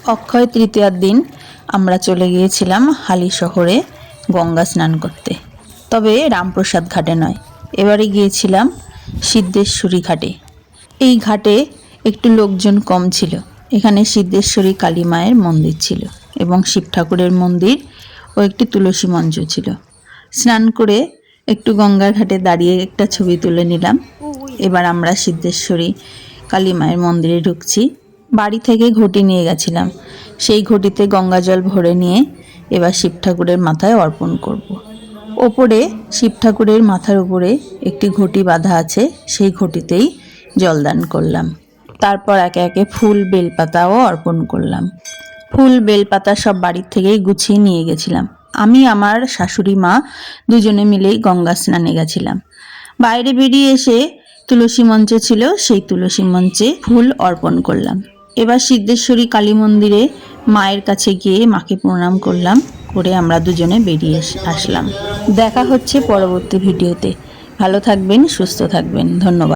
অক্ষয় তৃতীয়ার দিন আমরা চলে গিয়েছিলাম হালি শহরে গঙ্গা স্নান করতে। তবে রামপ্রসাদ ঘাটে নয়, এবারে গিয়েছিলাম সিদ্ধেশ্বরী ঘাটে। এই ঘাটে একটু লোকজন কম ছিল। এখানে সিদ্ধেশ্বরী কালী মায়ের মন্দির ছিল এবং শিব ঠাকুরের মন্দির ও একটি তুলসী মঞ্চ ছিল। স্নান করে একটু গঙ্গার ঘাটে দাঁড়িয়ে একটা ছবি তুলে নিলাম। এবার আমরা সিদ্ধেশ্বরী কালী মায়ের মন্দিরে ঢুকছি। বাড়ি থেকে ঘটি নিয়ে গেছিলাম, সেই ঘটিতে গঙ্গা জল ভরে নিয়ে এবার শিব ঠাকুরের মাথায় অর্পণ করব। ওপরে শিব ঠাকুরের মাথার উপরে একটি ঘটি বাঁধা আছে, সেই ঘটিতেই জলদান করলাম। তারপর একে একে ফুল বেলপাতাও অর্পণ করলাম। ফুল বেলপাতা সব বাড়ির থেকেই গুছিয়ে নিয়ে গেছিলাম। আমি আমার শাশুড়ি মা দুজনে মিলেই গঙ্গা স্নানে গেছিলাম। বাইরে বেরিয়ে এসে তুলসী মঞ্চ ছিল, সেই তুলসী মঞ্চে ফুল অর্পণ করলাম। এবার সিদ্ধেশ্বরী কালী মন্দিরে মায়ের কাছে গিয়ে মাকে প্রণাম করলাম, করে আমরা দুজনে বেরিয়ে আসলাম। দেখা হচ্ছে পরবর্তী ভিডিওতে। ভালো থাকবেন, সুস্থ থাকবেন। ধন্যবাদ।